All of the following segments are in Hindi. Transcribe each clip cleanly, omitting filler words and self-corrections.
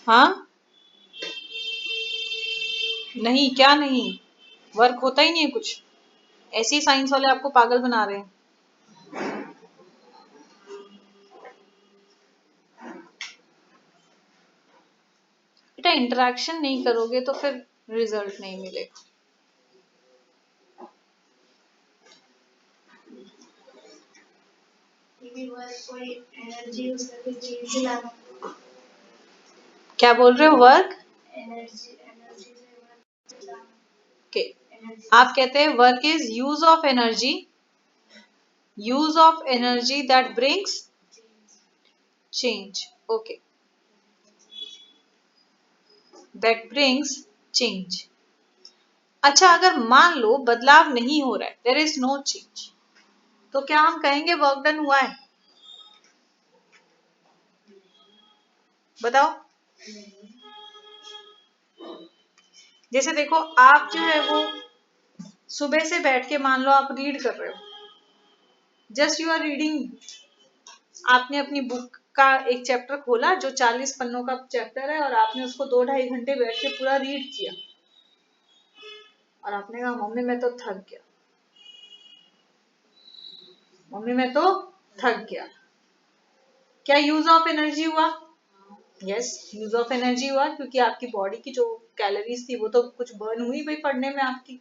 हाँ नहीं, क्या नहीं, वर्क होता ही नहीं है कुछ, ऐसे ही साइंस वाले आपको पागल बना रहे हैं। बेटा इंटरेक्शन नहीं करोगे तो फिर रिजल्ट नहीं मिलेगा। कोई एनर्जी यूज करके चेंज लाना। क्या बोल रहे हो? वर्क एनर्जी एनर्जी से के आप कहते हैं work is use of energy, use of energy that brings change. Okay, that brings change. अच्छा, अगर मान लो बदलाव नहीं हो रहा है, देयर इज नो चेंज, तो क्या हम कहेंगे वर्क डन हुआ है? बताओ। जैसे देखो, आप जो है वो सुबह से बैठ के मान लो आप रीड कर रहे हो, जस्ट यू आर रीडिंग, आपने अपनी बुक का एक चैप्टर खोला जो 40 पन्नों का चैप्टर है और आपने उसको 2-2.5 घंटे बैठ के पूरा रीड किया और आपने कहा मम्मी मैं तो थक गया, मम्मी मैं तो थक गया। क्या यूज ऑफ एनर्जी हुआ? यस, यूज ऑफ एनर्जी हुआ, क्योंकि आपकी बॉडी की जो कैलोरीज थी वो तो कुछ बर्न हुई भाई पढ़ने में आपकी।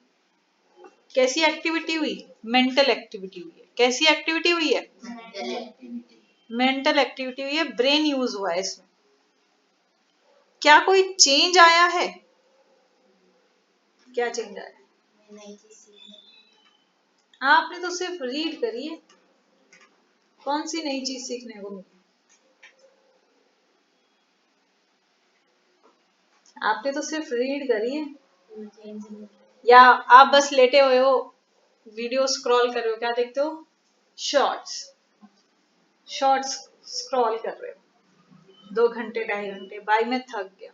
कैसी एक्टिविटी हुई? मेंटल एक्टिविटी हुई है। कैसी एक्टिविटी हुई है? मेंटल एक्टिविटी हुई है, ब्रेन यूज हुआ है इसमें। क्या कोई चेंज आया है? क्या चेंज आया? आपने तो सिर्फ रीड करी है, कौन सी नई चीज सीखने को मिली? आपने तो सिर्फ रीड करी है, या आप बस लेटे हुए हो वीडियो स्क्रॉल कर रहे हो, क्या देखते हो? शॉर्ट्स, शॉर्ट्स स्क्रॉल कर रहे हो 2 घंटे 2.5 घंटे, भाई मैं थक गया।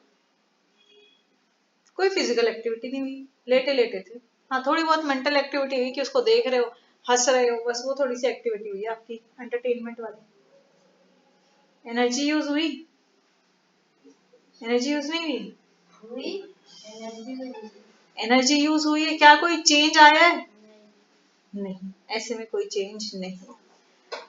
कोई फिजिकल एक्टिविटी नहीं हुई, लेटे लेटे थे। हाँ, थोड़ी बहुत मेंटल एक्टिविटी हुई कि उसको देख रहे हो, हंस रहे हो, बस वो थोड़ी सी एक्टिविटी हुई आपकी एंटरटेनमेंट वाली। एनर्जी यूज हुई? एनर्जी यूज नहीं हुई? एनर्जी यूज हुई है, क्या कोई चेंज आया है? नहीं, ऐसे में कोई चेंज नहीं।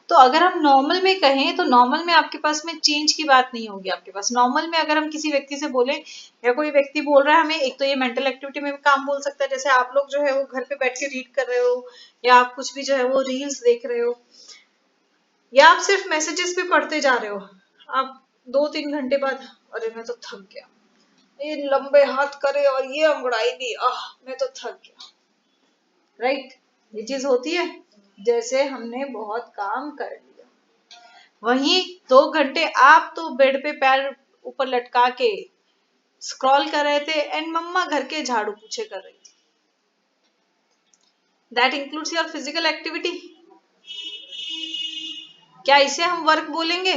तो अगर हम नॉर्मल में कहें तो नॉर्मल में आपके पास में चेंज की बात नहीं होगी। आपके पास नॉर्मल में अगर हम किसी व्यक्ति से बोले या कोई व्यक्ति बोल रहा है हमें, एक तो ये मेंटल एक्टिविटी में भी काम बोल सकता है, जैसे आप लोग जो है वो घर पे बैठ के रीड कर रहे हो, या आप कुछ भी जो है वो रील्स देख रहे हो, या आप सिर्फ मैसेजेस भी पढ़ते जा रहे हो, आप 2-3 घंटे बाद अरे मैं तो थक गया, ये लंबे हाथ करे और ये अंगड़ाई दी, आह मैं तो थक गया। राइट, ये चीज होती है, जैसे हमने बहुत काम कर लिया। वहीं 2 घंटे आप तो बेड पे पैर ऊपर लटका के स्क्रॉल कर रहे थे एंड मम्मा घर के झाड़ू पोछे कर रही थी। That includes your physical activity. क्या इसे हम वर्क बोलेंगे?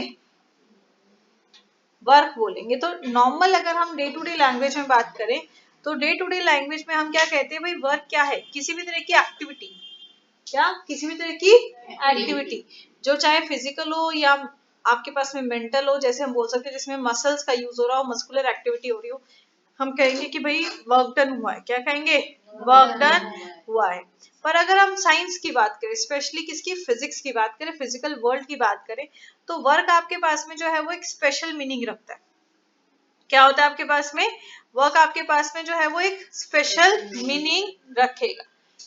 वर्क बोलेंगे। तो नॉर्मल अगर हम डे टू डे लैंग्वेज में बात करें तो डे टू डे लैंग्वेज में हम क्या कहते हैं भाई? वर्क क्या है? किसी भी तरह की एक्टिविटी। क्या? किसी भी तरह की एक्टिविटी, जो चाहे फिजिकल हो या आपके पास में मेंटल हो, जैसे हम बोल सकते हैं जिसमें मसल्स का यूज हो रहा हो, मस्कुलर एक्टिविटी हो रही हो, हम कहेंगे कि भाई वर्क डन हुआ है। क्या कहेंगे? वर्क डन हुआ है। पर अगर हम साइंस की बात करें, स्पेशली किसकी? फिजिक्स की बात करें, फिजिकल वर्ल्ड की बात करें, तो वर्क आपके पास में जो है वो एक स्पेशल मीनिंग रखता है। क्या होता है आपके पास में? वर्क आपके पास में जो है वो एक स्पेशल मीनिंग रखेगा।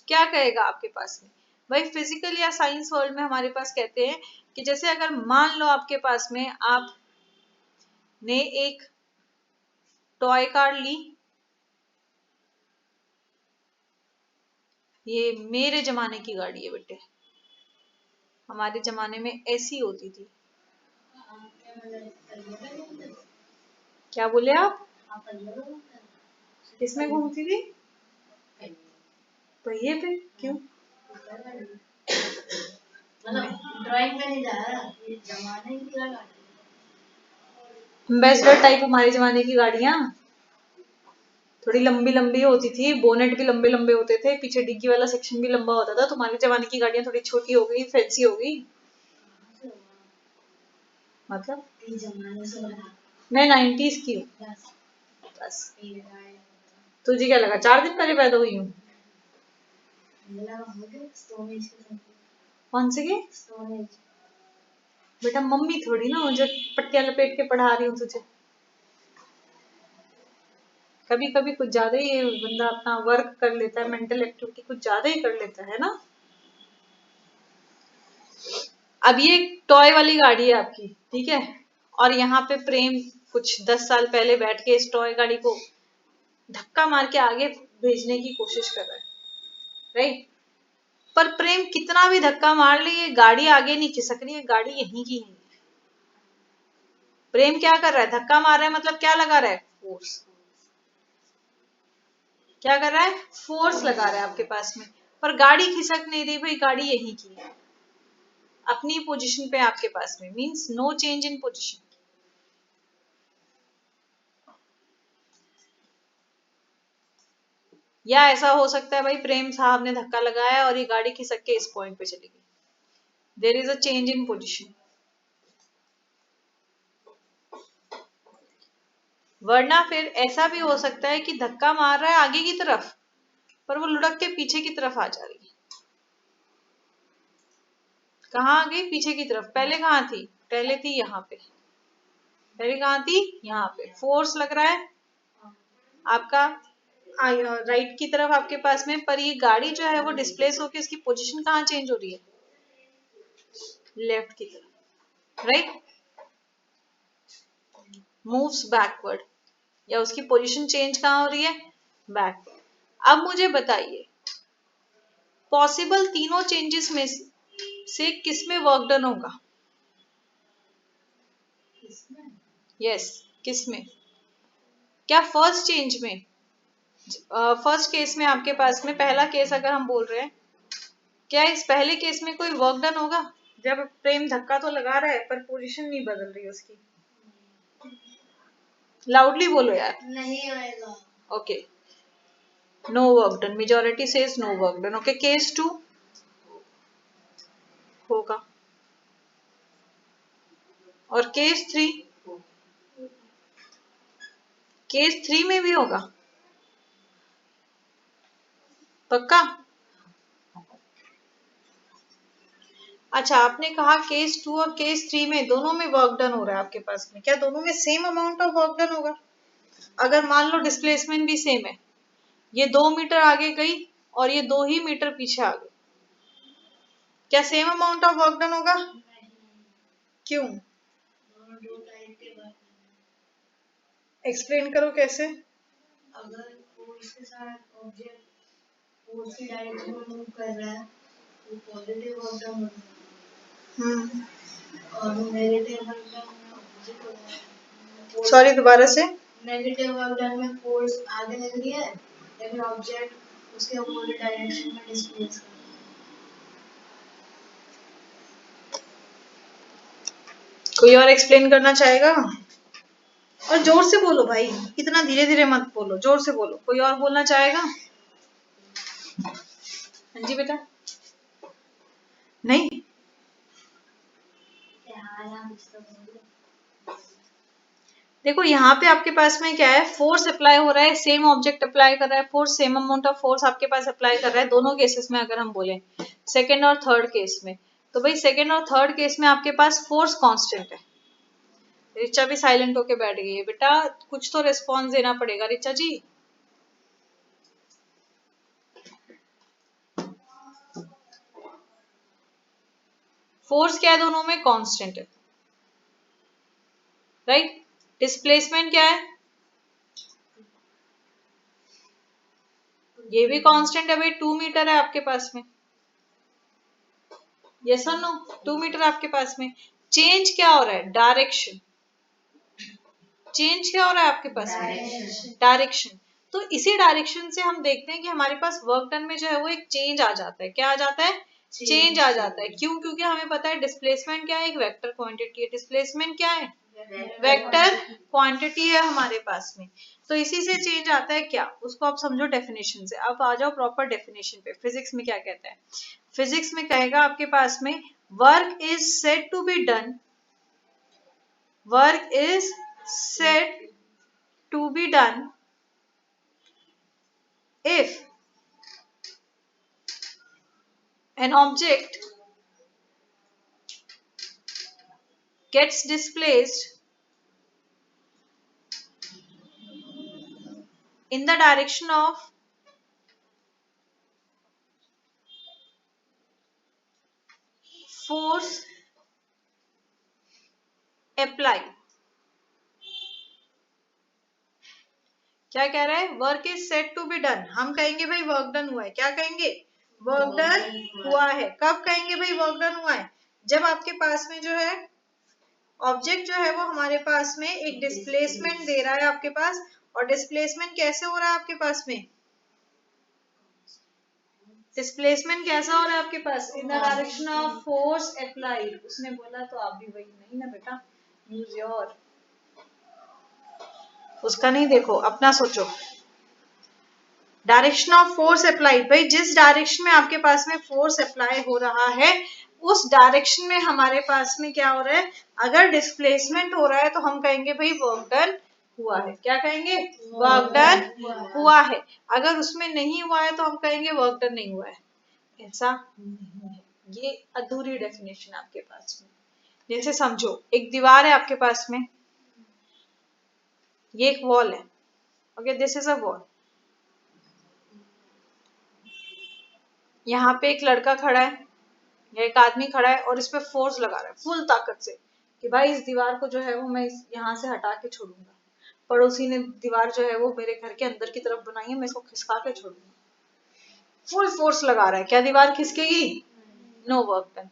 क्या कहेगा आपके पास में? भाई फिजिकल या साइंस वर्ल्ड में हमारे पास कहते हैं कि जैसे अगर मान लो आपके पास में आपने एक टॉय कार ली, ये मेरे जमाने की गाड़ी है बेटे, हमारे जमाने में ऐसी होती थी। क्या बोले आप? किसमें घूमती थी? पहिए पे? क्यों? ड्राइंग में नहीं जा रहा, ये जमाने की गाड़ी। एम्बेसडर टाइप हमारे जमाने की गाड़ियां थोड़ी लंबी लंबी होती थी, बोनेट भी लंबे लंबे होते थे, पीछे डिग्गी वाला सेक्शन भी लंबा होता था। तुम्हारे जमाने की गाड़ियां थोड़ी छोटी हो गई, फैंसी हो गई। मतलब जमाने से मैं 90s की हूँ। बस बस ये गाय तुझे क्या लगा 4 दिन पहले पैदा हुई हूँ? मिला होगा स्टोरेज के साथ कौन से के? स्टोरेज बेटा मम्मी थोड़ी ना मुझे पट्टियां लपेट के पढ़ा रही हूँ तुझे। कभी कभी कुछ ज्यादा ही बंदा अपना वर्क कर लेता है, मेंटल एक्टिविटी कुछ ज्यादा ही कर लेता है ना। अब ये टॉय वाली गाड़ी है आपकी, ठीक है, और यहाँ पे प्रेम कुछ 10 साल पहले बैठ के इस टॉय गाड़ी को धक्का मार के आगे भेजने की कोशिश कर रहा है, राइट। पर प्रेम कितना भी धक्का मार ले, ये गाड़ी आगे नहीं खिसक रही है, गाड़ी यहीं की है। प्रेम क्या कर रहा है? धक्का मार रहा है, मतलब क्या लगा रहा है? फोर्स। क्या कर रहा है? फोर्स लगा रहा है आपके पास में। पर गाड़ी खिसक नहीं रही भाई, गाड़ी यहीं की है, अपनी पोजीशन पे आपके पास में, means no change in position. या ऐसा हो सकता है भाई प्रेम साहब ने धक्का लगाया और ये गाड़ी खिसक के इस पॉइंट पे चली गई, there is a change in position. वरना फिर ऐसा भी हो सकता है कि धक्का मार रहा है आगे की तरफ, पर वो लुढ़क के पीछे की तरफ आ जा रही है। कहाँ आ गई? पीछे की तरफ। पहले कहाँ थी? पहले थी यहाँ पे। पहले कहाँ थी? यहाँ पे। फोर्स लग रहा है आपका राइट की तरफ आपके पास में, पर ये गाड़ी जो है वो डिस्प्लेस होकर इसकी पोजीशन कहाँ चेंज हो रही है? लेफ्ट की तरफ, राइट। मूव्स बैकवर्ड, या उसकी पोजीशन चेंज कहाँ हो रही है? बैकवर्ड। अब मुझे बताइए पॉसिबल तीनों चेंजेस में से किस में वर्क डन होगा? यस, किस में? क्या फर्स्ट चेंज में? फर्स्ट केस में आपके पास में, पहला केस अगर हम बोल रहे हैं, क्या इस पहले केस में कोई वर्क डन होगा? जब प्रेम धक्का तो लगा रहा है पर पोजीशन नहीं बदल रही उसकी। लाउडली बोलो यार। नहीं होएगा। Okay, no work done, majority says no work done. Okay, case 2 होगा, और केस 3? केस 3 में भी होगा, पक्का? अच्छा, आपने कहा केस 2 और केस 3 में दोनों में वर्क डन हो रहा है आपके पास में, क्या दोनों में same amount of work done होगा? अगर मान लो डिस्प्लेसमेंट भी सेम है, ये 2 मीटर आगे गई और ये 2 ही मीटर पीछे आ गई, क्या same amount of work done होगा? क्यों? दोनों दो टाइप के वर्क एक्सप्लेन करो कैसे। अगर फोर्स के साथ ऑब्जेक्ट फोर्स की डायरेक्शन में मूव कर रहा है तो पॉजिटिव वर्क डन होता है, और नेगेटिव वर्क डन में ऑपोजिट होता है। सॉरी, दोबारा से। नेगेटिव वर्क डन में फोर्स आगे लग रही है लेकिन ऑब्जेक्ट उसके अपोजिट डायरेक्शन में डिस्प्लेस कर रहा है। कोई और एक्सप्लेन करना चाहेगा? और जोर से बोलो भाई, इतना धीरे धीरे मत बोलो, जोर से बोलो। कोई और बोलना चाहेगा? हाँ जी बेटा। नहीं, देखो यहाँ पे आपके पास में क्या है, फोर्स अप्लाई हो रहा है, सेम ऑब्जेक्ट अप्लाई कर रहा है force, same amount of force आपके पास अप्लाई कर रहा है दोनों केसेस में। अगर हम बोले सेकेंड और थर्ड केस में, तो भाई सेकेंड और थर्ड केस में आपके पास फोर्स कांस्टेंट है। रिचा भी साइलेंट होके बैठ गई है बेटा, कुछ तो रिस्पॉन्स देना पड़ेगा रिचा जी। फोर्स क्या है दोनों में? कांस्टेंट है, राइट। डिस्प्लेसमेंट क्या है? ये भी कांस्टेंट है भाई, 2 मीटर है आपके पास में। यस और नो? 2 मीटर आपके पास में। चेंज क्या हो रहा है? डायरेक्शन। चेंज क्या हो रहा है आपके पास में? डायरेक्शन। तो इसी डायरेक्शन से हम देखते हैं कि हमारे पास वर्क डन में जो है वो एक चेंज आ जाता है। क्या आ जाता है? चेंज आ जाता है। क्यों? क्योंकि हमें पता है डिस्प्लेसमेंट क्या है? एक वेक्टर क्वांटिटी है। डिस्प्लेसमेंट क्या है? वेक्टर क्वांटिटी है हमारे पास में। तो इसी से चेंज आता है। क्या? उसको आप समझो डेफिनेशन से। अब आ जाओ प्रॉपर डेफिनेशन पे। फिजिक्स में क्या कहता है? फिजिक्स में कहेगा आपके पास में work is said to be done, work is said to be done if an object gets displaced in the direction of force applied. क्या कह रहा है? Work is said to be done. हम कहेंगे भाई वर्क डन हुआ है. क्या कहेंगे? वर्क डन हुआ है. कब कहेंगे भाई वर्क डन हुआ है? जब आपके पास में जो है ऑब्जेक्ट जो है वो हमारे पास में एक डिस्प्लेसमेंट दे रहा है आपके पास. और डिस्प्लेसमेंट कैसे हो रहा है आपके पास में? डिस्प्लेसमेंट कैसा हो रहा है आपके पास? In the direction of force applied. उसने बोला तो आप भी वही नहीं ना बेटा. Use your. उसका नहीं देखो, अपना सोचो. Direction of force applied. भाई जिस डायरेक्शन में आपके पास में फोर्स अप्लाई हो रहा है उस डायरेक्शन में हमारे पास में क्या हो रहा है? अगर डिस्प्लेसमेंट हो रहा है तो हम कहेंगे भाई वर्क डन हुआ है. क्या कहेंगे? वर्क डन हुआ है. अगर उसमें नहीं हुआ है तो हम कहेंगे वर्क डन नहीं हुआ है. ऐसा नहीं है. ये अधूरी डेफिनेशन आपके पास में. जैसे समझो एक दीवार है आपके पास में, ये एक वॉल है. Okay, this is a wall. यहाँ पे एक लड़का खड़ा है या एक आदमी खड़ा है और इस पे फोर्स लगा रहा है फुल ताकत से कि भाई इस दीवार को जो है वो मैं यहाँ से हटा के छोड़ूंगा. पड़ोसी ने दीवार जो है वो मेरे घर के अंदर की तरफ बनाई है, मैं इसको खिसका के छोड़ूंगा. फुल फोर्स लगा रहा है. क्या दीवार खिसकेगी? No work done.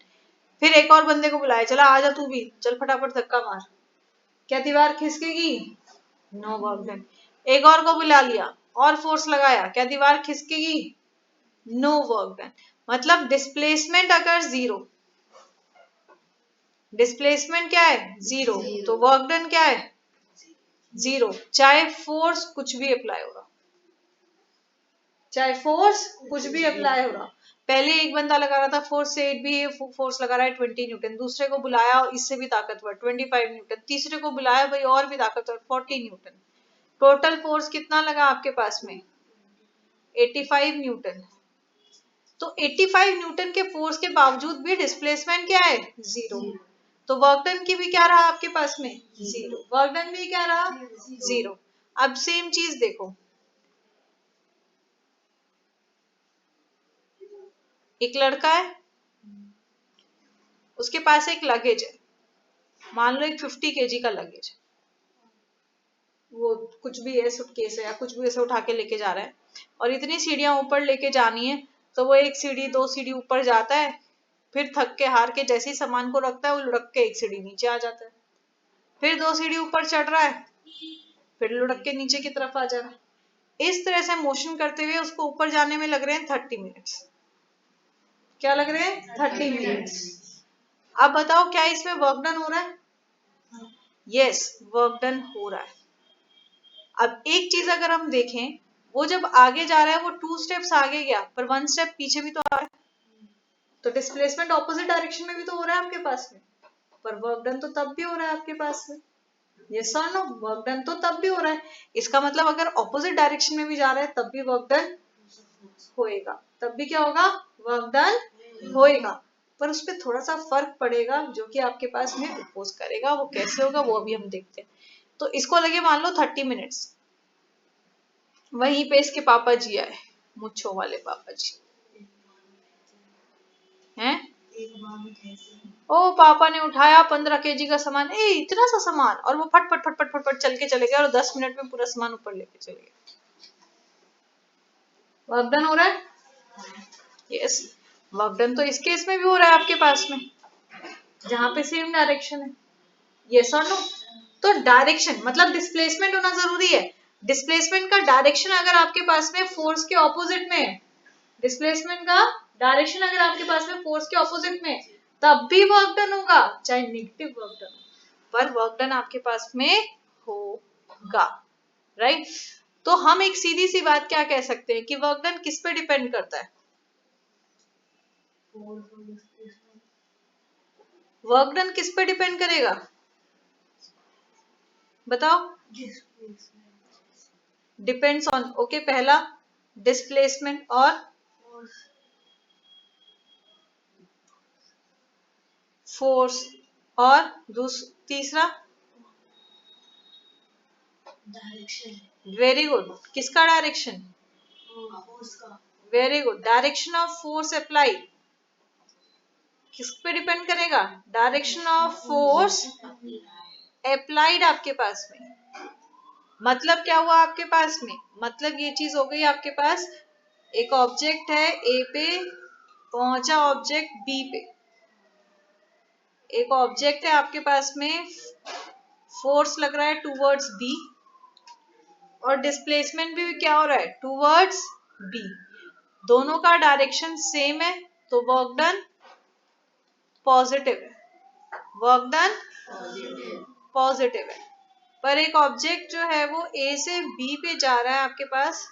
फिर एक और बंदे को बुलाया, चला आजा तू भी, चल फटाफट धक्का मार. क्या दीवार खिसकेगी? No work done. एक और को बुला लिया और फोर्स लगाया, क्या दीवार खिसकेगी? No work done. मतलब डिस्प्लेसमेंट अगर जीरो, डिस्प्लेसमेंट क्या है? जीरो. तो वर्क डन क्या है? जीरो. चाहे फोर्स कुछ भी अप्लाई हो रहा, चाहे फोर्स कुछ भी अप्लाई हो रहा. पहले एक बंदा लगा रहा था फोर्स से 8 भी फोर्स लगा रहा है 20 न्यूटन. दूसरे को बुलाया इससे भी ताकतवर 25 न्यूटन. तीसरे को बुलाया भाई और भी ताकतवर 40 न्यूटन. टोटल फोर्स कितना लगा आपके पास में? 85 न्यूटन. तो 85 न्यूटन के फोर्स के बावजूद भी डिस्प्लेसमेंट क्या है? जीरो. तो वर्क डन की भी क्या रहा आपके पास में? जीरो. वर्क डन भी क्या रहा? जीरो. अब सेम चीज देखो, एक लड़का है, उसके पास एक लगेज है. मान लो एक 50 kg का लगेज. वो कुछ भी है, सूटकेस है या कुछ भी ऐसे उठा के लेके जा रहा है और इतनी सीढ़ियां ऊपर लेके जानी है. तो वो एक सीढ़ी 2 सीढ़ी ऊपर जाता है, फिर थक के हार के जैसे ही सामान को रखता है वो लुढ़क के एक सीढ़ी नीचे आ जाता है. फिर 2 सीढ़ी ऊपर चढ़ रहा है, फिर लुढ़क के नीचे की तरफ आ जा रहा है. इस तरह से मोशन करते हुए उसको ऊपर जाने में लग रहे हैं 30 मिनट्स. क्या लग रहे हैं? 30 मिनट्स. अब बताओ क्या इसमें वर्क डन हो रहा है? यस, वर्क डन हो रहा है. अब एक चीज अगर हम देखें, वो जब आगे जा रहा है वो 2 स्टेप्स आगे गया पर 1 स्टेप पीछे भी तो आ रहा है. तो डिस्प्लेसमेंट ऑपोजिट डायरेक्शन में भी तो हो रहा है आपके पास में, पर वर्क डन तो तब भी हो रहा है आपके पास में. यस और नो? वर्क डन तो तब भी हो रहा है. इसका मतलब अगर ऑपोजिट डायरेक्शन में भी जा रहा है तब भी वर्क डन होएगा. तब भी क्या होगा? वर्क डन होएगा. पर उस पर थोड़ा सा फर्क पड़ेगा जो कि आपके पास में अपोज करेगा. वो कैसे होगा वो अभी हम देखते हैं. तो इसको लगे मान लो 30 मिनट्स. वहीं पे इसके पापा जी आए, मुच्छों वाले पापा जी हैं. ओ पापा ने उठाया 15 kg का सामान. इतना सा सामान, और वो फट फट फट फट फट फट चल के चले गए और 10 मिनट में पूरा सामान ऊपर लेके चले गए. वर्क डन हो रहा है? यस. वर्क डन तो इस केस में भी हो रहा है आपके पास में, जहां पे सेम डायरेक्शन है. यस और नो? तो डायरेक्शन मतलब डिस्प्लेसमेंट होना जरूरी है. डिस्प्लेसमेंट का डायरेक्शन अगर आपके पास में फोर्स के ऑपोजिट में है, डिस्प्लेसमेंट का डायरेक्शन अगर आपके पास में फोर्स के ऑपोजिट में, तब भी वर्क डन होगा, चाहे नेगेटिव वर्क डन, पर वर्क डन आपके पास में होगा. राइट? तो हम एक सीधी सी बात क्या कह सकते हैं कि वर्क डन किस पे डिपेंड करता है? वर्क डन किस पे डिपेंड करेगा? बताओ। डिस्प्लेसमेंट, डिपेंड्स ऑन, ओके, पहला डिस्प्लेसमेंट और फोर्स, और तीसरा डायरेक्शन, वेरी गुड, किसका डायरेक्शन, फोर्स का, very good, direction of force apply किस पे डिपेंड करेगा, डायरेक्शन ऑफ फोर्स अप्लाइड आपके पास में। मतलब क्या हुआ आपके पास में, मतलब ये चीज हो गई आपके पास, एक ऑब्जेक्ट है ए पे, पहुंचा ऑब्जेक्ट बी पे, एक ऑब्जेक्ट है आपके पास में, फोर्स लग रहा है टूवर्ड्स बी, और डिस्प्लेसमेंट भी क्या हो रहा है, टूवर्ड्स बी, दोनों का डायरेक्शन सेम है, तो वर्क डन पॉजिटिव है, वर्क डन पॉजिटिव है। पर एक ऑब्जेक्ट जो है वो ए से बी पे जा रहा है आपके पास,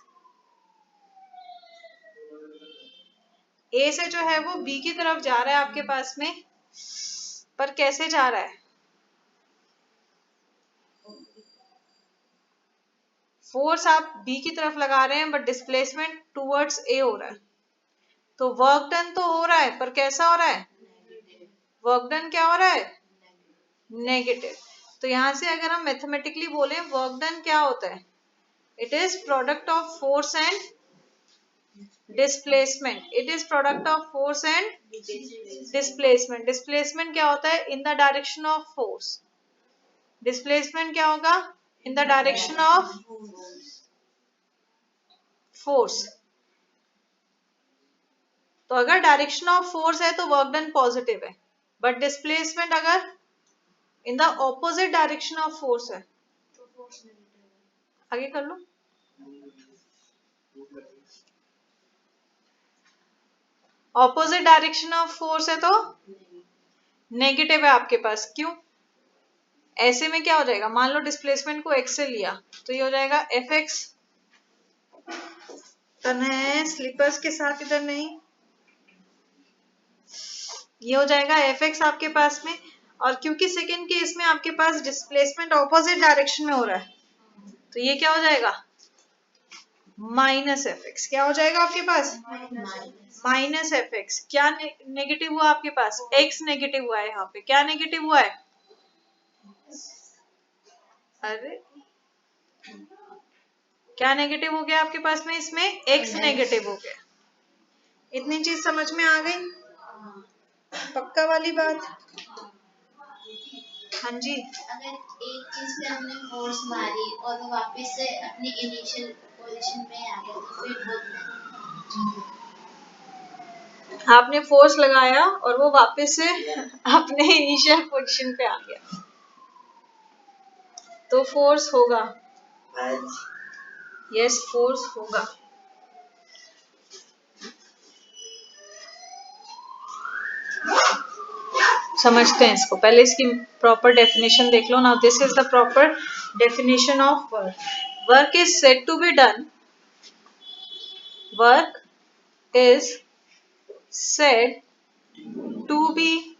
ए से जो है वो बी की तरफ जा रहा है आपके पास में, पर कैसे जा रहा है, फोर्स आप बी की तरफ लगा रहे हैं बट डिस्प्लेसमेंट टूवर्ड्स ए हो रहा है, तो वर्क डन तो हो रहा है पर कैसा हो रहा है, वर्क डन क्या हो रहा है, नेगेटिव। तो यहां से अगर हम मैथमेटिकली बोले वर्क डन क्या होता है, it is product of force and displacement, it is product of force and displacement. Displacement क्या होता है, इन the direction of force, displacement क्या होगा, इन द डायरेक्शन ऑफ फोर्स। तो अगर डायरेक्शन ऑफ फोर्स है तो वर्क डन पॉजिटिव है, बट डिस्प्लेसमेंट अगर in the opposite direction of force है, तो फोर्स नेगेटिव है। आगे कर लो, ऑपोजिट डायरेक्शन ऑफ फोर्स है तो नेगेटिव है आपके पास, क्यों, ऐसे में क्या हो जाएगा, मान लो डिस्प्लेसमेंट को x से लिया तो ये हो जाएगा एफ एक्स, है स्लीपर्स के साथ इधर नहीं, ये हो जाएगा एफ एक्स आपके पास में, और क्योंकि सेकेंड केस में आपके पास डिस्प्लेसमेंट ऑपोजिट डायरेक्शन में हो रहा है, तो ये क्या हो जाएगा, माइनस एफ एक्स, क्या हो जाएगा आपके पास, माइनस एफ एक्स। क्या नेगेटिव हुआ आपके पास, एक्स नेगेटिव हुआ है, यहाँ पे क्या नेगेटिव हुआ है, अरे क्या नेगेटिव हो गया आपके पास में, इसमें एक्स नेगेटिव हो गया। इतनी चीज समझ में आ गई, पक्का वाली बात, हाँ जी। अगर एक चीज पे हमने फोर्स मारी और वो वापस से अपनी इनिशियल पोजीशन में आ गया तो फिर वो आपने फोर्स लगाया और वो वापस से अपने इनिशियल पोजीशन पे आ गया, तो फोर्स होगा, यस फोर्स होगा। समझते हैं इसको, पहले इसकी प्रॉपर डेफिनेशन देख लो। Now this is the proper definition of work, work is said to be done, work is said to be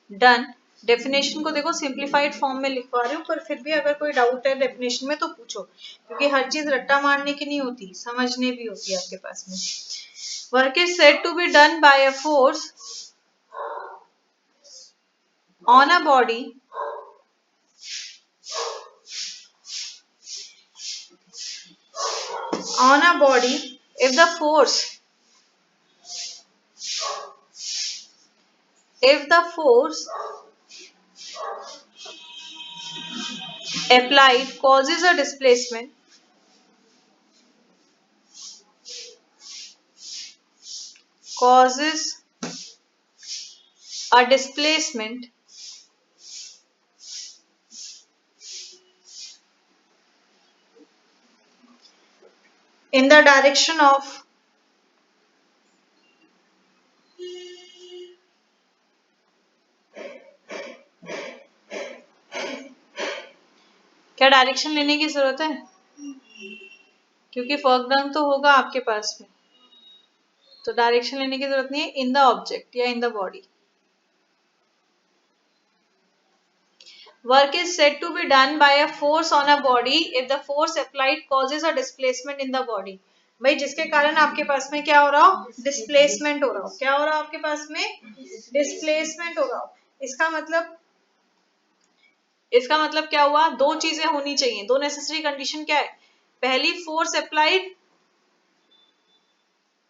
done. Definition को देखो सिंप्लीफाइड फॉर्म में लिखवा रही हूँ, पर फिर भी अगर कोई डाउट है डेफिनेशन में तो पूछो, क्योंकि हर चीज रट्टा मारने की नहीं होती, समझने भी होती है आपके पास में। Work is said to be done by a force on a body if the force applied causes a displacement, in the direction of क्या डायरेक्शन लेने की जरूरत है, क्योंकि वर्क डन तो होगा आपके पास में, तो डायरेक्शन लेने की जरूरत नहीं है, इन द ऑब्जेक्ट या in the body. Work is said to be done by a force on a body if the force applied causes a displacement in the body. भाई जिसके कारण आपके पास में क्या हो रहा हो, डिस्प्लेसमेंट हो रहा हो। क्या हो रहा हो आपके पास में, डिस्प्लेसमेंट हो रहा हो। इसका मतलब क्या हुआ, दो चीजें होनी चाहिए, दो नेसेसरी कंडीशन क्या है, पहली फोर्स अप्लाइड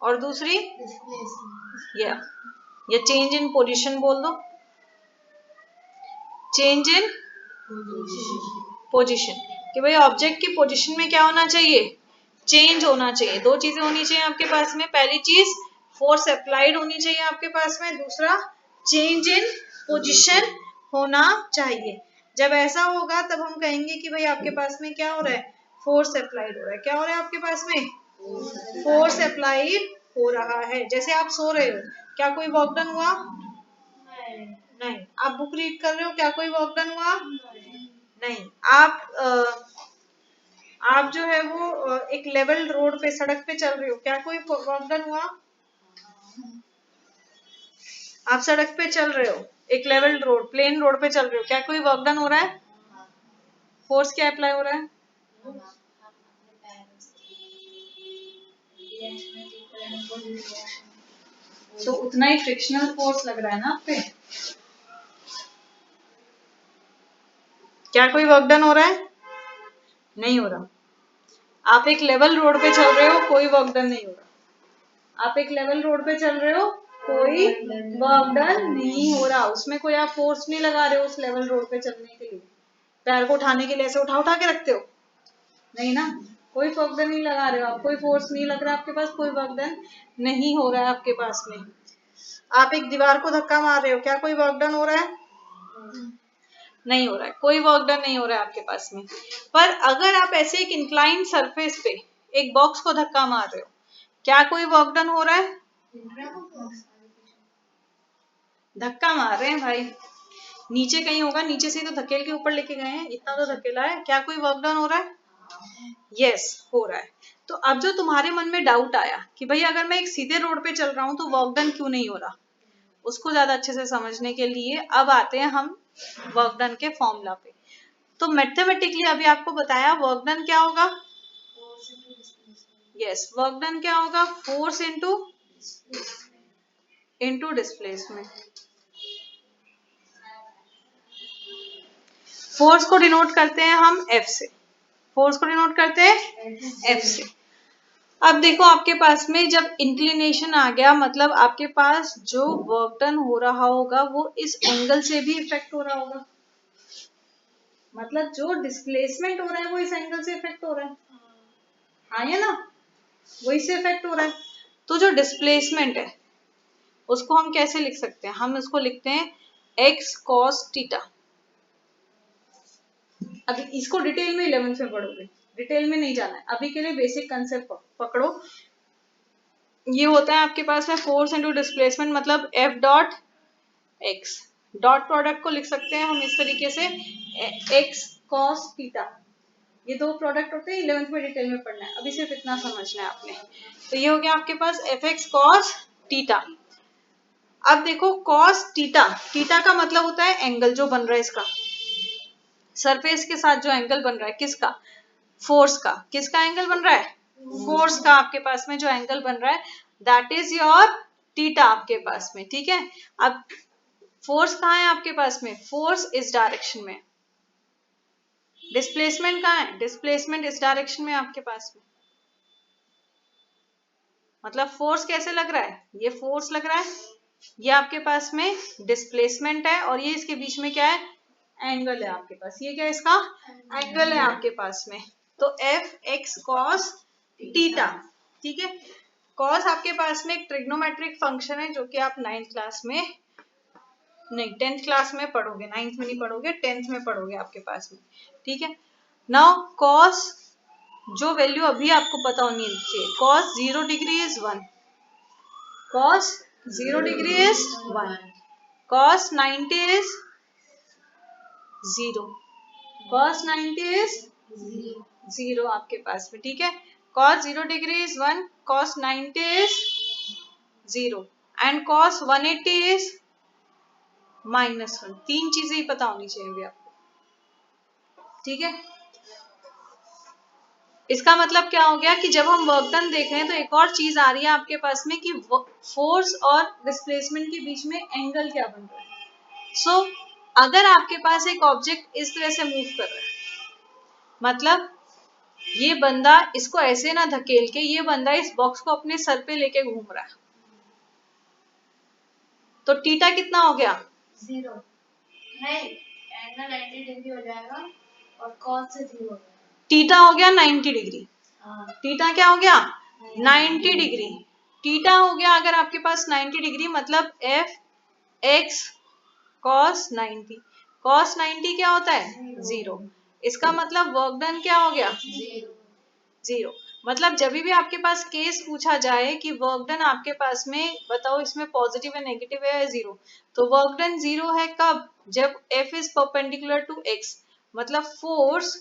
और दूसरी या चेंज इन पोजीशन बोल दो, चेंज इन पोजीशन, कि भाई ऑब्जेक्ट की पोजीशन में क्या होना चाहिए, चेंज होना चाहिए। दो चीजें होनी चाहिए आपके पास में, पहली चीज फोर्स अप्लाइड होनी चाहिए आपके पास में, दूसरा चेंज इन पोजीशन होना चाहिए। जब ऐसा होगा तब हम कहेंगे कि भाई आपके पास में क्या हो रहा है, फोर्स अप्लाइड हो रहा है। क्या हो रहा है आपके पास में, फोर्स अप्लाइड हो रहा है। जैसे आप सो रहे हो, क्या कोई वर्क डन हुआ, नहीं। आप बुक रीड कर रहे हो, क्या कोई वर्क डन हुआ, नहीं। आप जो है वो एक लेवल रोड पे, सड़क पे चल रहे हो, क्या कोई वर्क डन हुआ, आप सड़क पे चल रहे हो, एक लेवल रोड, प्लेन रोड पे चल रहे हो, क्या कोई वर्क डन हो रहा है, फोर्स क्या अप्लाई हो रहा है, तो उतना ही फ्रिक्शनल फोर्स लग रहा है ना आप पे। क्या कोई वर्क डन हो रहा है, नहीं हो रहा। आप एक लेवल रोड पे चल रहे हो, कोई वर्क डन नहीं हो रहा। आप एक लेवल रोड पे चल रहे हो, कोई वर्क डन नहीं हो रहा, उसमें कोई आप फोर्स नहीं लगा रहे हो उस लेवल रोड पे चलने के लिए। पैर को उठाने के लिए ऐसे उठा उठा के रखते हो, नहीं ना, कोई वर्क डन नहीं लगा रहे हो आप, कोई फोर्स नहीं लग रहा आपके पास, कोई वर्क डन नहीं हो रहा है आपके पास में। आप एक दीवार को धक्का मार रहे हो, क्या कोई वर्क डन हो रहा है, नहीं हो रहा है, कोई वर्क डन नहीं हो रहा है आपके पास में। पर अगर आप ऐसे एक इंक्लाइंड सरफेस पे एक बॉक्स को धक्का मार रहे हो, क्या कोई वर्क डन हो रहा है, धक्का मार रहे हैं भाई, नीचे कहीं होगा, नीचे से तो धकेल के ऊपर लेके गए हैं, इतना तो धकेला है, क्या कोई वर्क डन हो रहा है, यस हो रहा है। तो अब जो तुम्हारे मन में डाउट आया कि भाई अगर मैं एक सीधे रोड पे चल रहा हूं तो वर्क डन क्यों नहीं हो रहा, उसको ज्यादा अच्छे से समझने के लिए अब आते हैं हम वर्क डन के फॉर्मूला पे। तो मैथमेटिकली अभी आपको बताया वर्क डन क्या होगा, यस वर्क डन क्या होगा, फोर्स इनटू डिस्प्लेसमेंट। फोर्स को डिनोट करते हैं हम एफ से, फोर्स को डिनोट करते हैं एफ से। अब देखो आपके पास में जब इंक्लिनेशन आ गया, मतलब आपके पास जो वर्क डन हो रहा होगा वो इस एंगल से भी इफेक्ट हो रहा होगा, मतलब जो डिस्प्लेसमेंट हो रहा है वो इस एंगल से इफेक्ट हो रहा है, हाँ या ना, वो इससे इफेक्ट हो रहा है। तो जो डिस्प्लेसमेंट है उसको हम कैसे लिख सकते हैं, हम इसको लिखते हैं एक्स कॉस थीटा। अभी इसको डिटेल में 11th में पढ़ोगे, डिटेल में नहीं जाना है, अभी के लिए बेसिक कंसेप्ट पकड़ो। ये होता है आपके पास में फोर्स इनटू डिस्प्लेसमेंट, मतलब F dot x, dot product को लिख सकते हैं हम इस तरीके से, एक्स कॉस थीटा। ये दो प्रोडक्ट होते हैं, 11th में डिटेल में पढ़ना है, अभी सिर्फ इतना समझना है आपने। तो ये हो गया आपके पास एफ एक्स कॉस थीटा। अब देखो कॉस थीटा, थीटा का मतलब होता है एंगल जो बन रहा है इसका, सरफेस के साथ जो एंगल बन रहा है, किसका, फोर्स का, किसका एंगल बन रहा है, फोर्स का आपके पास में जो एंगल बन रहा है, दैट इज योर थीटा आपके पास में, ठीक है। अब फोर्स कहाँ है आपके पास में, फोर्स इस डायरेक्शन में, डिस्प्लेसमेंट कहाँ है, डिस्प्लेसमेंट इस डायरेक्शन में आपके पास में। मतलब फोर्स कैसे लग रहा है, ये फोर्स लग रहा है, ये आपके पास में डिस्प्लेसमेंट है, और ये इसके बीच में क्या है, एंगल है आपके पास, ये क्या है इसका एंगल है आपके पास में। तो एफ एक्स कॉस थीटा, ठीक है। कॉस आपके पास में एक ट्रिग्नोमेट्रिक फंक्शन है जो कि आप 9th क्लास में नहीं 10th क्लास में पढ़ोगे, 9th में नहीं पढ़ोगे, 10th में पढ़ोगे आपके पास में, ठीक है। नाउ कॉस जो वैल्यू अभी आपको पता होनी चाहिए, cos 0 degree is 1, cos 0 degree is 1, cos 90 is 0, cos 90 is 0 आपके पास में, ठीक है। cos 0 degree is 1, cos 90 is 0 and cos 180 is -1। तीन चीजें ही पता होनी चाहिए आपको, ठीक है, इसका मतलब क्या हो गया कि जब हम वर्क डन देख रहे हैं तो एक और चीज आ रही है आपके पास में कि फोर्स और डिस्प्लेसमेंट के बीच में एंगल क्या बन रहा है। सो अगर आपके पास एक ऑब्जेक्ट इस तरह से मूव कर रहा है, मतलब ये बंदा इसको ऐसे ना धकेल के ये बंदा इस बॉक्स को अपने सर पे लेके घूम रहा है, तो थीटा कितना हो गया? 0 नहीं, एंगल 90 डिग्री हो जाएगा और कॉस से 0 हो जाएगा। थीटा हो गया 90 डिग्री। हाँ, थीटा क्या हो गया? 90 डिग्री। थीटा हो गया अगर आपके पास 90 डिग्री, मतलब एफ एक्स कॉस 90। कॉस 90 क्या होता है? 0। इसका मतलब वर्क डन क्या हो गया? 0। मतलब जब भी आपके पास केस पूछा जाए कि वर्क डन आपके पास में बताओ इसमें पॉजिटिव है नेगेटिव है या 0, तो वर्क डन 0 है कब? जब F इज परपेंडिकुलर टू x, मतलब force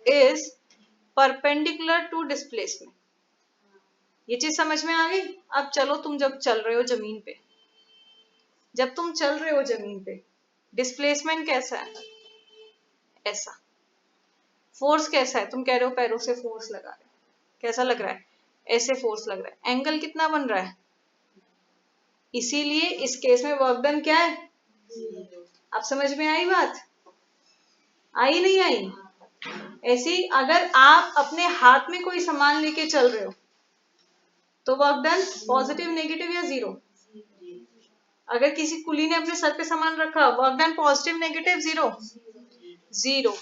is perpendicular to displacement. ये चीज समझ में आ गई? अब चलो, तुम जब चल रहे हो जमीन पे, जब तुम चल रहे हो जमीन पे, डिस्प्लेसमेंट कैसा है? ऐसा। फोर्स कैसा है? तुम कह रहे हो पैरों से फोर्स लगा रहे हो, कैसा लग रहा है? ऐसे फोर्स लग रहा है। एंगल कितना बन रहा है? इसीलिए इस केस में वर्क डन क्या है? अब समझ में आई बात? आई नहीं आई? ऐसी अगर आप अपने हाथ में कोई सामान लेके चल रहे हो तो वर्क डन पॉजिटिव नेगेटिव या 0? अगर किसी कुली ने अपने सर पे सामान रखा, work done positive negative 0? 0।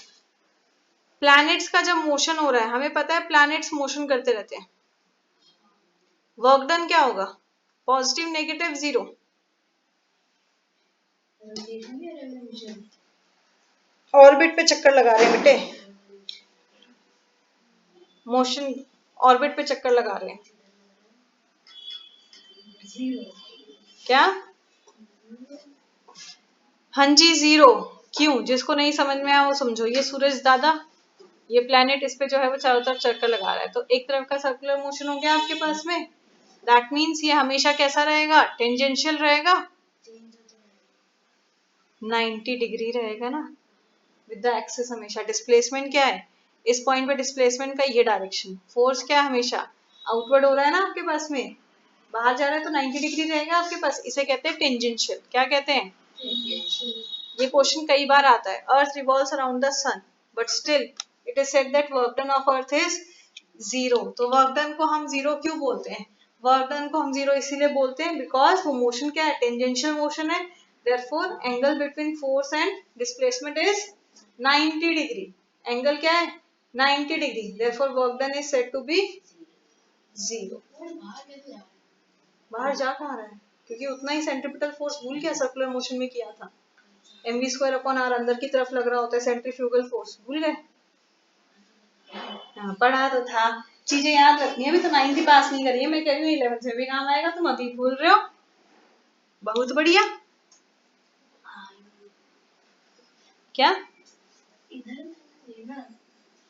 Planets का जब मोशन हो रहा है, हमें पता है प्लैनेट्स मोशन करते रहते हैं, वर्क डन क्या होगा? Positive negative 0? ऑर्बिट पे चक्कर लगा रहे हैं बेटे, मोशन ऑर्बिट पे चक्कर लगा रहे हैं। क्या? हाँ जी 0। क्यों? जिसको नहीं समझ में आया वो समझो। ये सूरज दादा, ये प्लैनेट इस पे जो है वो चारों तरफ चक्कर लगा रहा है, तो एक तरफ का सर्कुलर मोशन हो गया आपके पास में। दैट मीन्स ये हमेशा कैसा रहेगा? टेंजेंशियल रहेगा, 90 डिग्री रहेगा ना, विद द एक्सिस। हमेशा डिस्प्लेसमेंट क्या है? इस पॉइंट पे डिस्प्लेसमेंट का ये डायरेक्शन। फोर्स क्या है? हमेशा आउटवर्ड हो रहा है ना आपके पास में, बाहर जा रहा है तो 90 डिग्री रहेगा आपके पास। इसे कहते हैं टेंजेंशियल। क्या कहते हैं? ये क्वेश्चन कई बार आता है। Earth revolves around the sun but still it is said that work done of earth is 0। तो वर्क डन को हम 0 क्यों बोलते हैं? वर्क डन को हम 0 इसीलिए बोलते हैं बिकॉज वो मोशन क्या है? टेंजेंशियल मोशन है। therefore angle between force and displacement is 90 degree. Angle क्या है? 90 degree. therefore work done is said to be 0। बाहर जा कहाँ रहा है? क्योंकि उतना ही सेंट्रीपिटल फोर्स भूल गया सर्कुलर मोशन में किया था। mv²/r अंदर की तरफ लग रहा होता है, सेंट्रीफ्यूगल फोर्स भूल गए? हाँ, पढ़ा तो था, चीजें याद रखनी है। अभी तो 9th पास नहीं करी है, मैं कह रही हूँ 11th में भी काम आएगा, तुम अभी भूल रहे हो। बहुत बढ़िया। क्या? इधर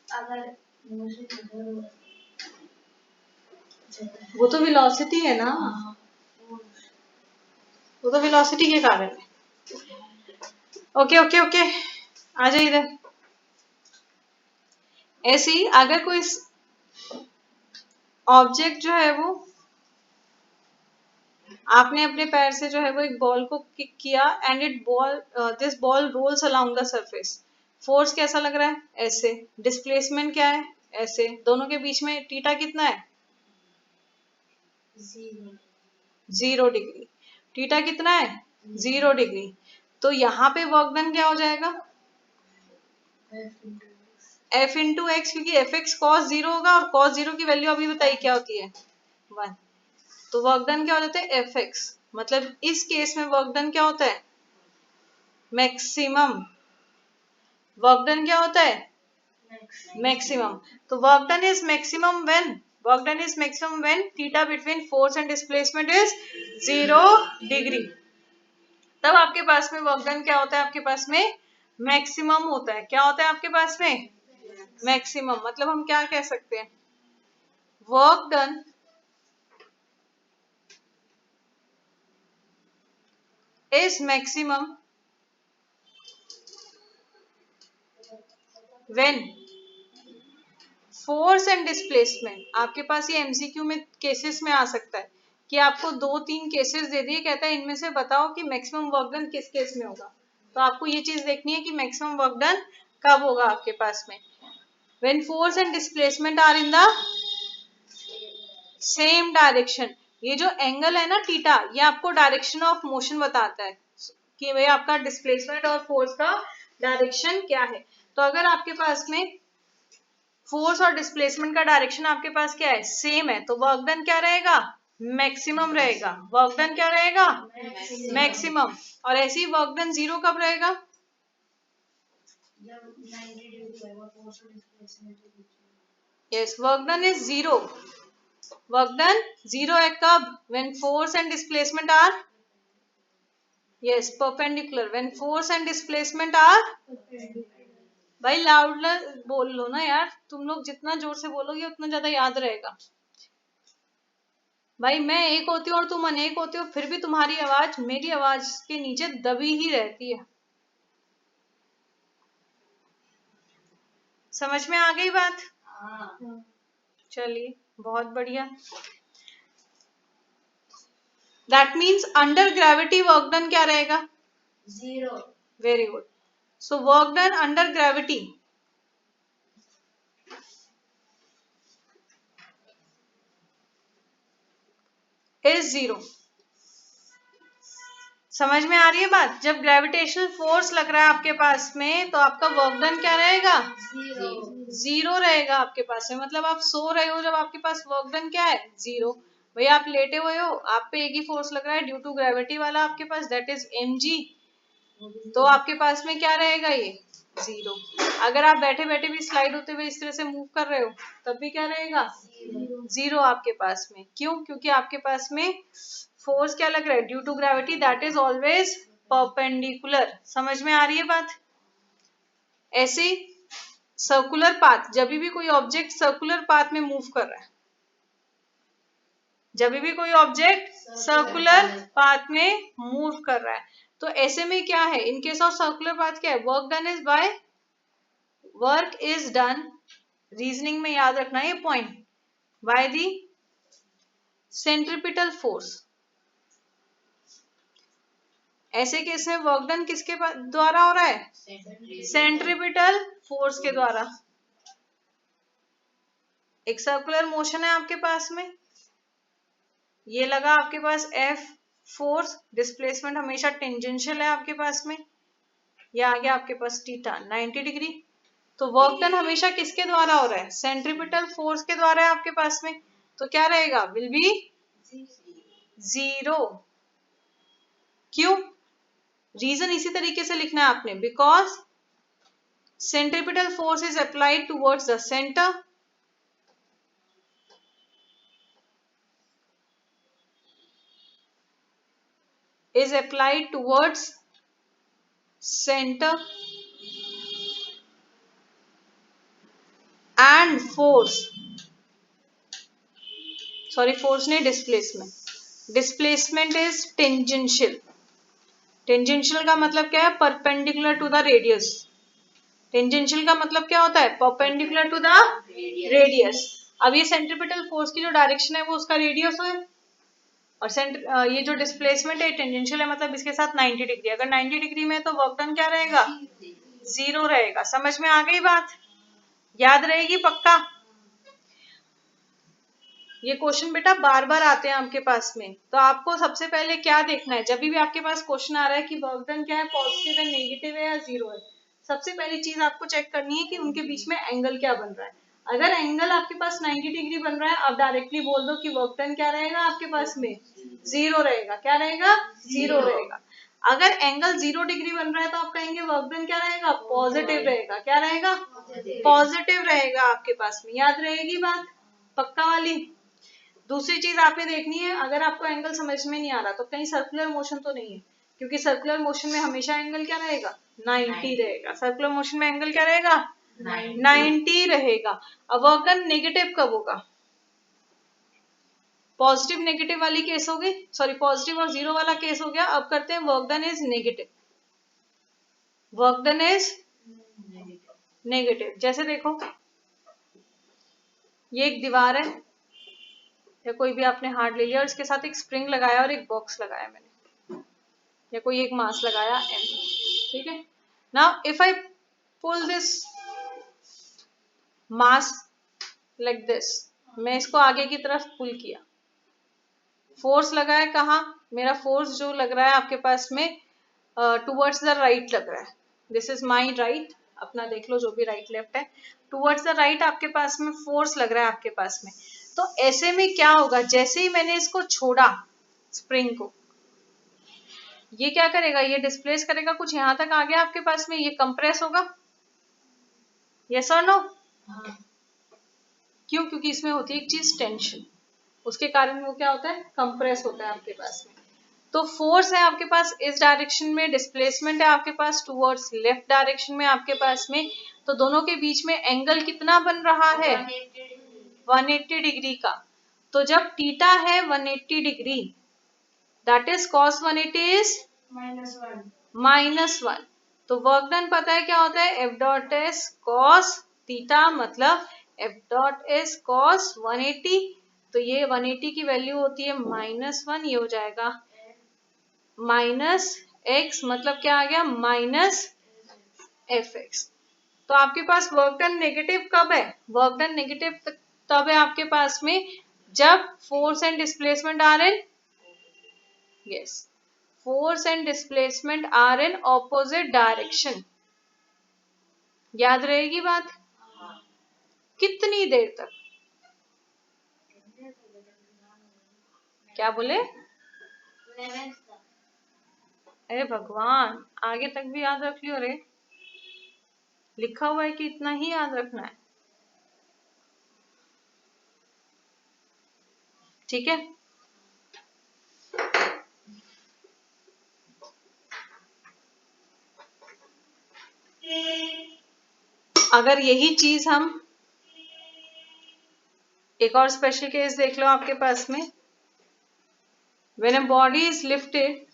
अगर वो तो वेलोसिटी है ना, वो तो वेलोसिटी के कारण है। ओके ओके ओके, आ जाइए इधर। ऐसे ही अगर कोई ऑब्जेक्ट जो है वो, आपने अपने पैर से जो है वो एक बॉल को किक किया and it ball this ball rolls along the surface. Force कैसा लग रहा है? ऐसे। डिस्प्लेसमेंट क्या है? ऐसे। दोनों के बीच में थीटा कितना है? 0 डिग्री। थीटा कितना है? 0 डिग्री। तो यहाँ पे वर्क डन क्या हो जाएगा? F इंटू एक्स, क्योंकि एफ एक्स कॉस 0 होगा और कॉस 0 की वैल्यू अभी बताइए क्या होती है? 1। तो वर्क डन क्या हो जाता है? F x. मतलब इस केस में वर्क डन क्या होता है? मैक्सिमम। वर्क डन क्या होता है? मैक्सिमम। तो work done is maximum when, work done is maximum when theta between force and displacement is 0 degree. तब आपके पास में वर्क डन क्या होता है? आपके पास में मैक्सिमम होता है। क्या होता है आपके पास में? मैक्सिमम। मतलब हम क्या कह सकते हैं? Work done is maximum when force and displacement, आपके पास ये एमसीक्यू में केसेस में आ सकता है कि आपको 2-3 केसेस दे दिए, कहता है इनमें से बताओ कि मैक्सिमम वर्क डन किस केस में होगा। तो आपको ये चीज देखनी है कि मैक्सिमम वर्क डन कब होगा आपके पास में। When force and displacement are in the same direction, ये जो एंगल है ना थीटा, ये आपको डायरेक्शन ऑफ मोशन बताता है कि भाई आपका डिस्प्लेसमेंट और फोर्स का डायरेक्शन क्या है। तो अगर आपके पास में फोर्स और डिस्प्लेसमेंट का डायरेक्शन आपके पास क्या है, सेम है, तो वर्क डन क्या रहेगा, मैक्सिमम रहेगा। वर्क डन क्या रहेगा, मैक्सिमम। और ऐसे ही वर्क डन जीरो कब रहेगा, जब 90 डिग्री होगा फोर्स और डिस्प्लेसमेंट के बीच में। Yes, work done is zero. Work done zero है कब, when force and displacement are, yes, perpendicular. When force and displacement are, भाई लाउड बोल लो ना यार, तुम लोग जितना जोर से बोलोगे उतना ज्यादा याद रहेगा। भाई मैं एक होती हूँ और तुम अनेक होते हो, फिर भी तुम्हारी आवाज मेरी आवाज के नीचे दबी ही रहती है। समझ में आ गई बात? चलिए बहुत बढ़िया। That means under gravity work done क्या रहेगा, zero. Very good. So work done under gravity is zero. समझ में आ रही है बात? जब ग्रेविटेशनल फोर्स लग रहा है आपके पास में, तो आपका वर्क डन क्या रहेगा, जीरो रहेगा आपके पास में। मतलब आप सो रहे हो जब आपके पास वर्क डन क्या है, जीरो। भाई आप लेटे हुए हो, आप पे एक ही फोर्स लग रहा है ड्यू टू ग्रेविटी वाला आपके पास, दैट इज mg, तो आपके पास में क्या रहेगा, ये जीरो। अगर आप बैठे बैठे भी स्लाइड होते हुए इस तरह से मूव कर रहे हो, तब भी क्या रहेगा, जीरो आपके पास में। क्यों? क्योंकि आपके पास में फोर्स क्या लग रहा है, due to gravity, that is always perpendicular. समझ में आ रही है बात? ऐसे सर्कुलर पाथ, जब भी कोई ऑब्जेक्ट सर्कुलर पाथ में मूव कर रहा है, जब भी कोई ऑब्जेक्ट सर्कुलर पाथ में मूव कर रहा है, तो ऐसे में क्या है, in case of circular path क्या है, work done is by, work is done, reasoning में याद रखना ये point, by the centripetal force. ऐसे केस में वर्क डन किसके द्वारा हो रहा है, सेंट्रिपिटल फोर्स के द्वारा। एक सर्कुलर मोशन है आपके पास में, ये लगा आपके पास F फोर्स, डिस्प्लेसमेंट हमेशा टेंजेंशियल है आपके पास में, ये आ गया आपके पास थीटा 90 डिग्री। तो वर्क डन हमेशा किसके द्वारा हो रहा है, सेंट्रिपिटल फोर्स के द्वारा है आपके पास में, तो क्या रहेगा, विल बी जीरो। क्यों? रीजन इसी तरीके से लिखना है आपने, because centripetal force is applied towards the centre, is applied towards center and force नहीं, डिस्प्लेसमेंट इज टेंजेंशियल। टेंजेंशियल का मतलब क्या है, perpendicular to the radius. Tangential का मतलब क्या होता है, परपेंडिकुलर टू द रेडियस। अब ये सेंट्रिपिटल फोर्स की जो डायरेक्शन है वो उसका रेडियस है, और ये जो डिस्प्लेसमेंट है टेंजेंशियल है, मतलब इसके साथ 90 डिग्री। अगर 90 डिग्री में तो वर्क डन क्या रहेगा, जीरो रहेगा। समझ में आ गई बात? याद रहेगी पक्का? ये क्वेश्चन बेटा बार बार आते हैं आपके पास में, तो आपको सबसे पहले क्या देखना है, जब भी आपके पास क्वेश्चन आ रहा है कि वर्क डन क्या है, पॉजिटिव है, नेगेटिव है या जीरो है, सबसे पहली चीज आपको चेक करनी है कि उनके बीच में एंगल क्या बन रहा है। अगर एंगल आपके पास 90 डिग्री बन रहा है, आप डायरेक्टली बोल दो कि वर्क डन क्या रहेगा आपके पास में, जीरो रहेगा। क्या रहेगा, जीरो रहेगा। अगर एंगल 0 डिग्री बन रहा है तो आप कहेंगे वर्क डन क्या रहेगा, पॉजिटिव रहेगा। क्या रहेगा, पॉजिटिव रहेगा आपके पास में। याद रहेगी बात पक्का वाली? दूसरी चीज आपने देखनी है, अगर आपको एंगल समझ में नहीं आ रहा तो कहीं सर्कुलर मोशन तो नहीं है, क्योंकि सर्कुलर मोशन में हमेशा एंगल क्या रहेगा, 90 रहेगा। सर्कुलर मोशन में एंगल क्या रहेगा, 90 रहेगा। अब वर्क डन नेगेटिव कब होगा, पॉजिटिव नेगेटिव वाली केस होगी, सॉरी पॉजिटिव और जीरो वाला केस हो गया। अब करते हैं work done is negative. Work done is negative. जैसे देखो ये एक दीवार है या कोई भी आपने हार्ड ले लिया और इसके साथ एक स्प्रिंग लगाया और एक बॉक्स लगाया मैंने, या कोई एक मास लगाया m, ठीक है। Now if I pull this mass like this, मैं इसको आगे की तरफ पुल किया, फोर्स लगा है कहाँ, मेरा फोर्स जो लग रहा है आपके पास में टुवर्ड्स द राइट लग रहा है, दिस इज माई राइट, अपना देख लो जो भी राइट लेफ्ट है, टुवर्ड्स द राइट आपके पास में फोर्स लग रहा है आपके पास में। तो ऐसे में क्या होगा, जैसे ही मैंने इसको छोड़ा स्प्रिंग को, ये क्या करेगा, ये डिस्प्लेस करेगा कुछ यहां तक आ गया आपके पास में, ये कंप्रेस होगा, यस और नो? क्यों? क्योंकि इसमें होती है एक चीज टेंशन, उसके कारण वो क्या होता है, कंप्रेस होता है आपके पास में। तो फोर्स है आपके पास इस डायरेक्शन में, डिस्प्लेसमेंट है आपके पास टुवर्ड्स लेफ्ट डायरेक्शन में आपके पास में, तो दोनों के बीच में एंगल कितना बन रहा है, 180 डिग्री का। तो जब थीटा है 180 degree, that is cos 180 is -1। तो वर्क डन पता है क्या होता है, F dot S cos theta, मतलब F डॉट एस cos 180, तो ये 180 की वैल्यू होती है -1, ये हो जाएगा -x, मतलब क्या आ गया, -fx। तो आपके पास वर्क डन नेगेटिव कब है, वर्क डन नेगेटिव तब है आपके पास में जब force and displacement are in, yes, force and displacement are in opposite direction. याद रहेगी बात? कितनी देर तक? क्या बोले? अरे भगवान, आगे तक भी याद रख लियो रे, लिखा हुआ है कि इतना ही याद रखना है, ठीक है। अगर यही चीज हम एक और स्पेशल केस देख लो आपके पास में, when a body is lifted,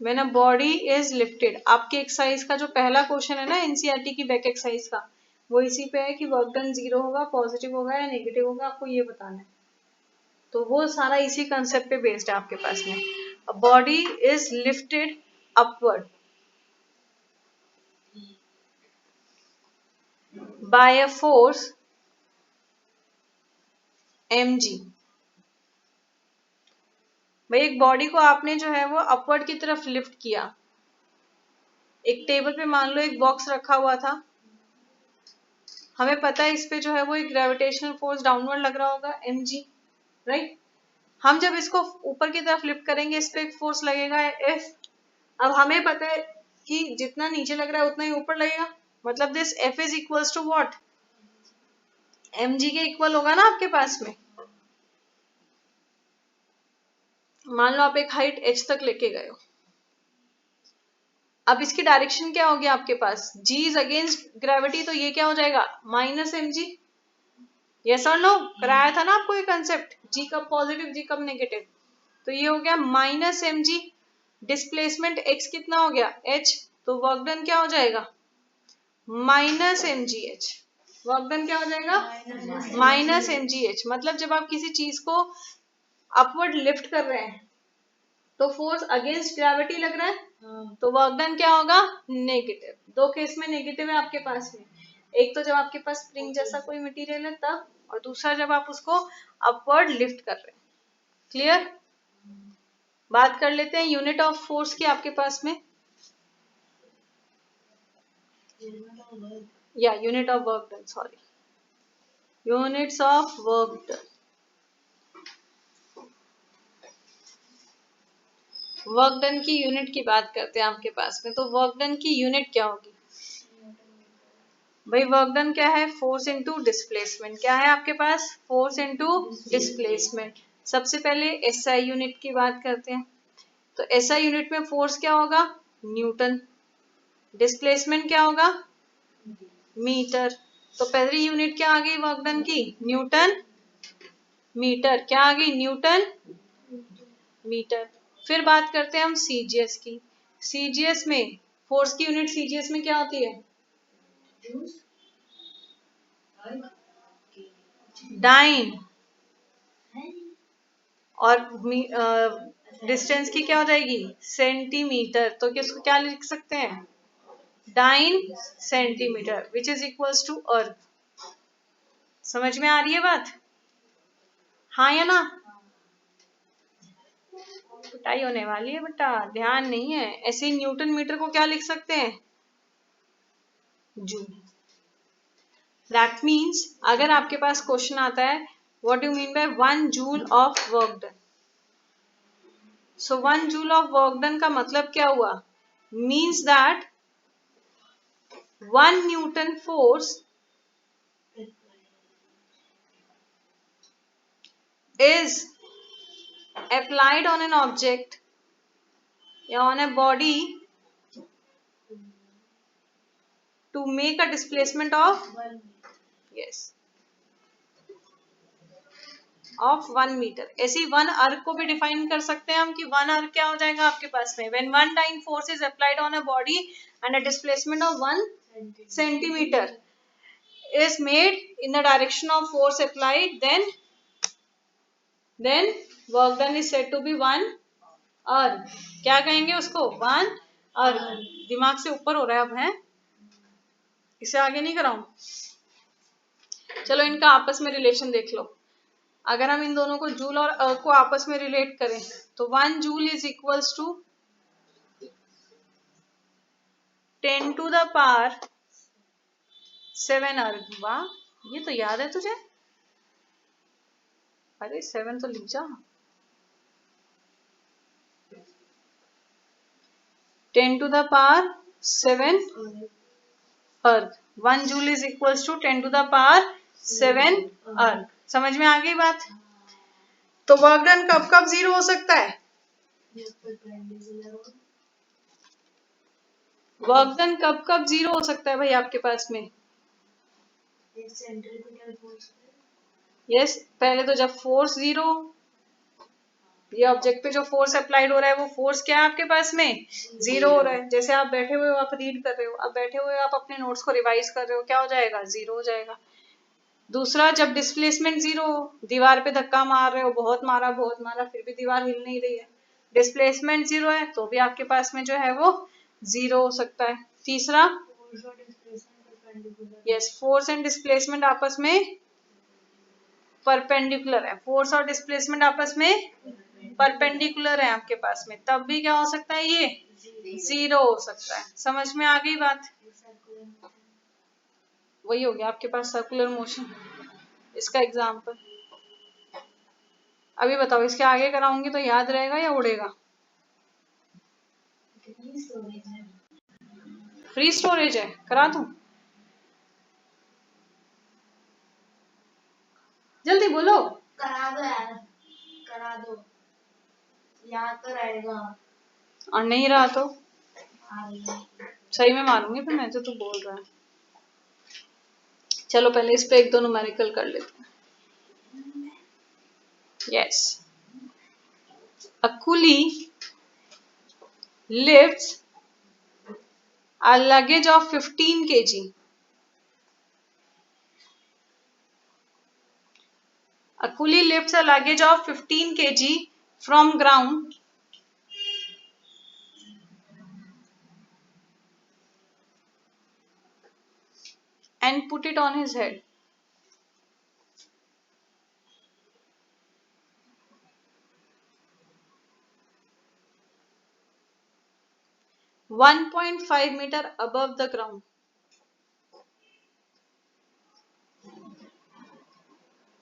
when a body is lifted, आपके एक्सरसाइज का जो पहला क्वेश्चन है ना एनसीईआरटी की बैक एक्सरसाइज का, वो इसी पे है कि वर्क डन 0 होगा, पॉजिटिव होगा या नेगेटिव होगा, आपको ये बताना है। तो वो सारा इसी कंसेप्ट पे बेस्ड है आपके पास में। A body is lifted upward bye a force mg। भाई एक बॉडी को आपने जो है वो अपवर्ड की तरफ लिफ्ट किया, एक टेबल पे मान लो एक बॉक्स रखा हुआ था, हमें पता है इस पे जो है वो एक ग्रेविटेशनल फोर्स डाउनवर्ड लग रहा होगा mg, राइट। हम जब इसको ऊपर की तरफ लिफ्ट करेंगे, इस पे एक फोर्स लगेगा F। अब हमें पता है कि जितना नीचे लग रहा है उतना ही ऊपर लगेगा, मतलब this F is equals to what, mg के इक्वल होगा ना आपके पास में। मान लो आप एक हाइट h तक लेके गए हो, अब इसकी डायरेक्शन क्या होगी आपके पास, g इज अगेंस्ट ग्रेविटी, तो ये क्या हो जाएगा, -mg। यस और नो? कराया था ना आपको ये कंसेप्ट, g कब पॉजिटिव g कब नेगेटिव, तो ये हो गया -mg। डिस्प्लेसमेंट x कितना हो गया, h, तो वर्क डन क्या हो जाएगा, -mgh। वर्क डन क्या हो जाएगा, -mgh। मतलब जब आप किसी चीज को अपवर्ड लिफ्ट कर रहे हैं तो फोर्स अगेंस्ट ग्रेविटी लग रहा है, तो वर्क डन क्या होगा, नेगेटिव। दो केस में नेगेटिव है आपके पास में, एक तो जब आपके पास स्प्रिंग जैसा कोई मटेरियल है तब, और दूसरा जब आप उसको अपवर्ड लिफ्ट कर रहे हैं। क्लियर? बात कर लेते हैं यूनिट ऑफ फोर्स की आपके पास में, या unit of work done, sorry, units of work done. Work done की यूनिट की बात करते हैं आपके पास में, तो वर्क डन की यूनिट क्या होगी भाई, वर्क डन क्या है, फोर्स इनटू डिस्प्लेसमेंट। क्या है आपके पास, फोर्स इनटू डिस्प्लेसमेंट। सबसे पहले एसआई यूनिट की बात करते हैं, तो एसआई यूनिट में फोर्स क्या होगा, न्यूटन, डिस्प्लेसमेंट क्या होगा, मीटर। तो पहली यूनिट क्या आ गई वर्क डन की, न्यूटन मीटर। क्या आ गई, न्यूटन मीटर। फिर बात करते हैं हम सीजीएस की, सीजीएस में फोर्स की यूनिट सीजीएस में क्या होती है? डाइन। और डिस्टेंस की क्या हो जाएगी? सेंटीमीटर। तो किसको क्या लिख सकते हैं? Dyne centimetre which is equals to erg. समझ में आ रही है बात? हाँ या ना? पिटाई होने वाली है बेटा, ध्यान नहीं है। ऐसे ही न्यूटन मीटर को क्या लिख सकते हैं? जूल। दैट मीन्स अगर आपके पास क्वेश्चन आता है what you mean by 1 joule of work done, so 1 joule of work done का मतलब क्या हुआ? Means that 1 Newton force is applied on an object या on a body to make a displacement of yes of 1 metre. ऐसे ही 1 अर्क को भी डिफाइन कर सकते हैं हम कि 1 अर्क क्या हो जाएगा आपके पास में? when 1 dyne force is applied on a body and a displacement of 1 centimeter is made in the direction of force applied, then work done is said to be 1 अर्क। क्या कहेंगे उसको? 1 अर्क। दिमाग से ऊपर हो रहा है अब, है इसे आगे नहीं कराऊं? चलो इनका आपस में रिलेशन देख लो। अगर हम इन दोनों को जूल और अर्क को आपस में रिलेट करें तो 1 joule is equals to 10 to the power 7 अर्क। वाह, ये तो याद है तुझे? अरे 7 तो लिख जा। 10 to the power 7 erg. 1 joule is equals to 10 to the power 7 अर्क। समझ में आ गई बात? तो वर्क डन कब कब 0 हो सकता है? वर्क डन कब कब 0 हो सकता है भाई आपके पास में? यस, पहले तो जब फोर्स 0, ये ऑब्जेक्ट पे जो फोर्स अप्लाइड हो रहा है वो फोर्स क्या है आपके पास में? 0 हो रहा है। जैसे आप बैठे हुए हो, आप रीड कर रहे हो, अब बैठे हुए आप अपने नोट्स को रिवाइज कर रहे हो, क्या हो जाएगा? 0 हो जाएगा। दूसरा, जब डिस्प्लेसमेंट 0 हो, दीवार पे धक्का मार रहे हो, बहुत मारा फिर भी दीवार हिल नहीं रही है, डिस्प्लेसमेंट 0 है, तो भी आपके पास में जो है वो 0 हो सकता है। तीसरा, यस, फोर्स एंड डिस्प्लेसमेंट आपस में परपेंडिकुलर है। फोर्स और डिस्प्लेसमेंट आपस में परपेंडिकुलर है आपके पास में, तब भी क्या हो सकता है? ये 0 हो सकता है। समझ में आ गई बात? वही हो गया आपके पास सर्कुलर मोशन, इसका एग्जाम्पल। अभी बताओ, इसके आगे कराऊंगी तो याद रहेगा या उड़ेगा? फ्री स्टोरेज है, करा दूं? जल्दी बोलो। करा दो यार, करा दो, याद तो रहेगा। और नहीं रहा तो सही में मारूंगी फिर मैं, जो तू बोल रहा है। चलो पहले इस पे 1-2 न्यूमेरिकल कर लेते हैं। Yes, a coolie lifts a luggage of 15 kg. A coolie lifts a luggage of 15 kg from ground and put it on his head. (1.5 meter above the ground.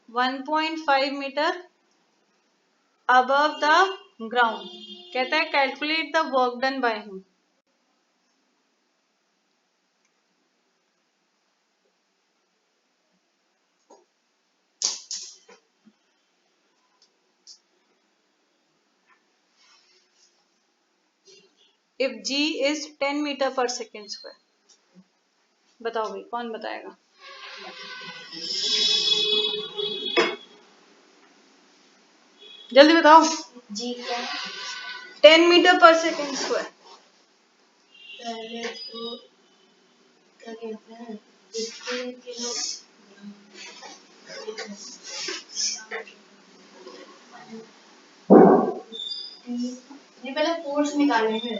1.5 meter above the ground. कहता है calculate the work done by him. If g is 10 metre पर सेकेंड स्क्वायर। बताओ भाई, कौन बताएगा? जल्दी बताओ। जी क्या? 10 मीटर पर सेकेंड स्क्वायर। पहले तो क्या कहते हैं 15 किलो नहीं, पहले फोर्स निकालेंगे।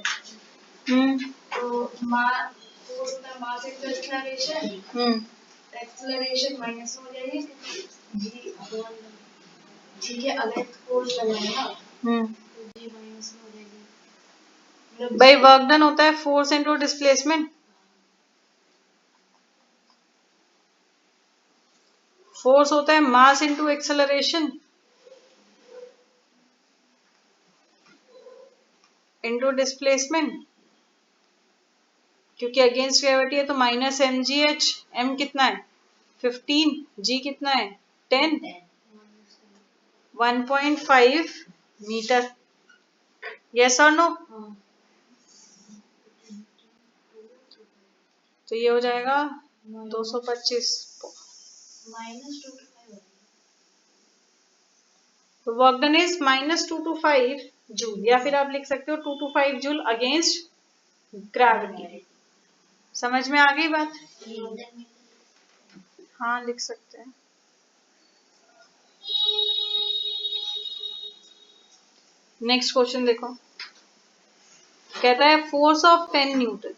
तो फोर्स होता है mass into acceleration. Acceleration minus हो जाएगी जी अपॉन जी के अगेंस्ट फोर्स लगाएगा तो जी माइनस हो जाएगी। भाई वर्क डन होता है फोर्स इनटू डिस्प्लेसमेंट। फोर्स होता है mass into acceleration into displacement, क्योंकि अगेंस्ट ग्रेविटी है तो minus M G H. M कितना है 15, जी कितना है 10, 1.5 मीटर। यस और नो? तो ये हो जाएगा 225। तो वर्क डन इज -225 जूल, या फिर आप लिख सकते हो 225 जूल अगेंस्ट ग्रेविटी। समझ में आ गई बात? हाँ लिख सकते हैं। नेक्स्ट क्वेश्चन देखो, कहता है force of 10 Newton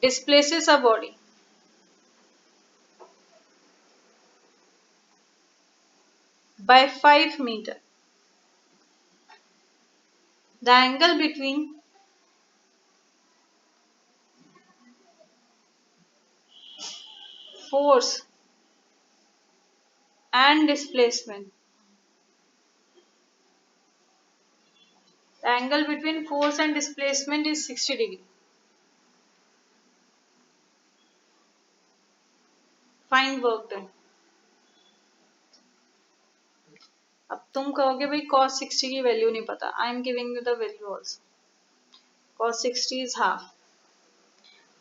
displaces a body by 5 meter. The angle between force and displacement. The angle between force and displacement is 60 degree. Find work done. अब तुम कहोगे भाई cos 60 की वैल्यू नहीं पता। I am giving you the value also. Cos 60 is half.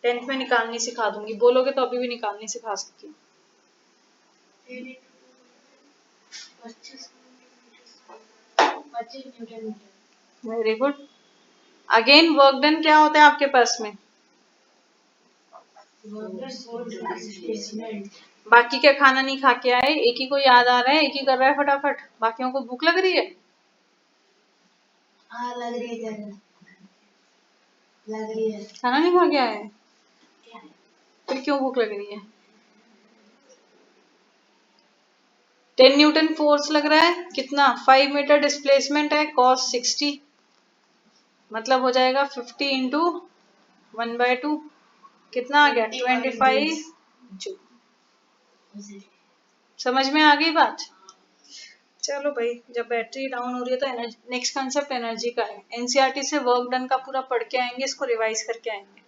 10th में निकालनी सिखा दूंगी, बोलोगे तो अभी भी निकालनी सिखा सकती हूँ। 25 Newton. Very good. Again work done क्या होता है आपके पास में? बाकी क्या खाना नहीं खा के आए? एक ही को याद आ रहा है, एक ही कर रहा है फटाफट, बाकियों को भूख लग रही है? हाँ लग रही है, लग रही है। खाना नहीं खा के आए फिर क्यों भूख लग रही है? 10 न्यूटन फोर्स लग रहा है, कितना 5 मीटर डिस्प्लेसमेंट है, cos 60 मतलब हो जाएगा 50 इंटू 1/2, कितना आ गया 25 जूल। समझ में आ गई बात? चलो भाई, जब बैटरी डाउन हो रही है तो नेक्स्ट कंसेप्ट एनर्जी का है। एनसीईआरटी से वर्क डन का पूरा पढ़ के आएंगे, इसको रिवाइज करके आएंगे।